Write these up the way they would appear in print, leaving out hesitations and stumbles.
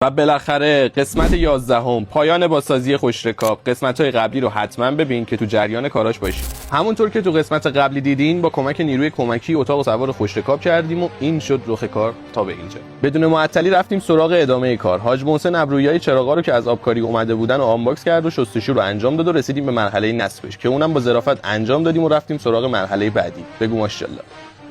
و بالاخره قسمت 11 پایان بازسازی خوشرکاب. قسمت‌های قبلی رو حتما ببین که تو جریان کاراش باشی. همونطور که تو قسمت قبلی دیدین با کمک نیروی کمکی اتاق سوار خوشرکاب کردیم و این شد رخ کار تا به اینجا. بدون معطلی رفتیم سراغ ادامه کار. حاج محسن ابرویی چراغا رو که از آبکاری اومده بودن و آنباکس کرد و شستشو رو انجام داد و رسیدیم به مرحله نصبش که اونم با ظرافت انجام دادیم و رفتیم سراغ مرحله بعدی. بگو ماشاءالله.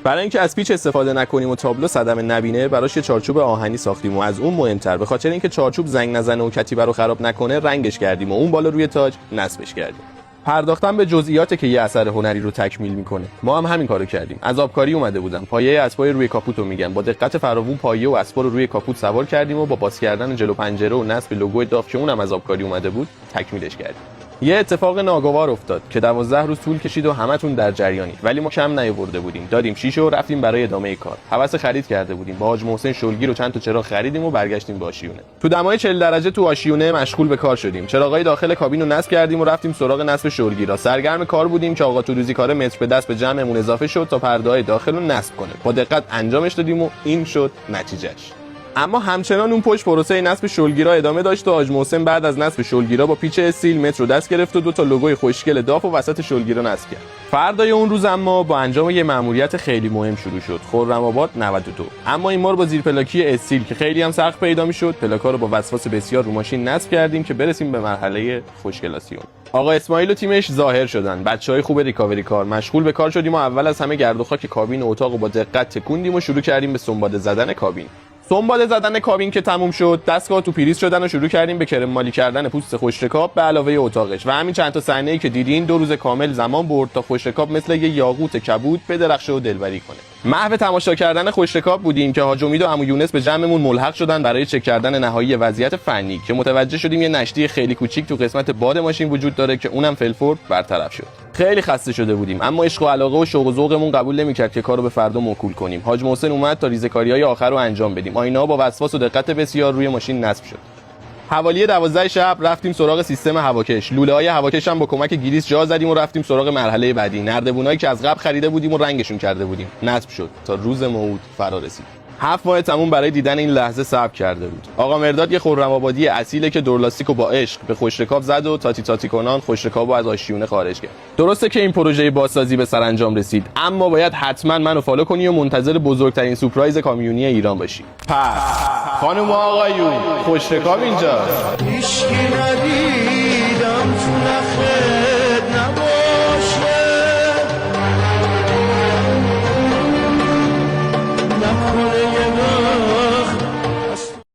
برای اینکه از پیچ استفاده نکنیم و تابلو صدمه نبینه براش یه چارچوب آهنی ساختیم و از اون مهمتر به خاطر اینکه چارچوب زنگ نزنه و کتیبه رو خراب نکنه رنگش کردیم و اون بالا روی تاج نصبش کردیم. پرداختن به جزئیاتی که یه اثر هنری رو تکمیل میکنه. ما هم همین کارو کردیم. از آبکاری اومده بودن. پایه اسبای روی کاپوتو میگن. با دقت فراوون پایه و اسبا رو روی کاپوت سوار کردیم و با باز کردن جلو پنجره و نصب لوگوی داف که اونم از آبکاری اومده بود تکمیلش کردیم. یه اتفاق ناگوار افتاد که 12 روز طول کشید و همتون در جریانید، ولی ما کم نیاورده بودیم. دادیم شیشه و رفتیم برای ادامه کار. هوس خرید کرده بودیم. با حاج محسن شلگیر و چند تا چراغ خریدیم و برگشتیم به آشیونه. تو دمای 40 درجه تو آشیونه مشغول به کار شدیم. چراغای داخل کابین رو نصب کردیم و رفتیم سراغ نصب شلگیرا. سرگرم کار بودیم که آقا توروزی کار متر به دست به جمعمون اضافه شد تا پرده‌های داخل رو نصب کنه. با دقت انجامش دادیم و این شد نتیجهش. اما همچنان اون پشت پروسه نصب شلگیرا ادامه داشت و حاج محسن بعد از نصب شلگیرا با پیچ استیل متر رو دست گرفت و 2 تا لوگوی خوشگل داف و وسط شلگیرا نصب کرد. فردای اون روز اما با انجام یه مأموریت خیلی مهم شروع شد. خرم‌آباد 92. اما این بار با زیر پلاکی استیل که خیلی هم سخت پیدا می‌شد، پلاکا رو با وسواس بسیار رو ماشین نصب کردیم که برسیم به مرحله خوشگلاسیون. آقا اسماعیل و تیمش ظاهر شدن. بچهای خوب ریکاوری کار مشغول به کار شدیم و اول از همه گرد و خاک کابین و اتاق رو با دقت تکوندیم و شروع کردیم به سنباده زدن کابین. سنباده زدن کابین که تموم شد، دستگاه تو پریز شدن و شروع کردیم به کرم مالی کردن پوست خوشرکاب به علاوه اتاقش و همین چند تا صحنه‌ای که دیدین 2 روز کامل زمان برد تا خوشرکاب مثل یه یاقوت کبود بدرخشه و دلبری کنه. محو تماشا کردن خوشرکاب بودیم که حاج امید و عمو یونس به جمعمون ملحق شدن برای چک کردن نهایی وضعیت فنی که متوجه شدیم یه نشتی خیلی کوچیک تو قسمت باد ماشین وجود داره که اونم فلفورد برطرف شد. خیلی خسته شده بودیم اما عشق و علاقه و شوق و ذوقمون قبول نمی‌کرد که کارو به فردا موکول کنیم. حاج محسن اومد تا ریزه‌کاری‌های آخر رو انجام بدیم. آینه‌ها با وسواس و دقت بسیار روی ماشین نصب شد. حوالی 12 شب رفتیم سراغ سیستم هواکش. لوله‌های هواکش هم با کمک گریس جا زدیم و رفتیم سراغ مرحله بعدی. نردبونایی که از قبل خریده بودیم و رنگشون کرده بودیم. نصب شد تا روز موعود فرا رسید. 7 ماه تموم برای دیدن این لحظه صبر کرده بود. آقا مرداد یه خرم‌آبادی اصیله که دورلاستیکو با عشق به خوشرکاب زد و تاتی کنان خوشرکابو از آشیونه خارج کرد. درسته که این پروژه بازسازی به سرانجام رسید، اما باید حتما منو فالو کنی و منتظر بزرگترین سورپرایز کامیونی ایران باشی. پس خانم و آقایون خوشرکاب اینجاست.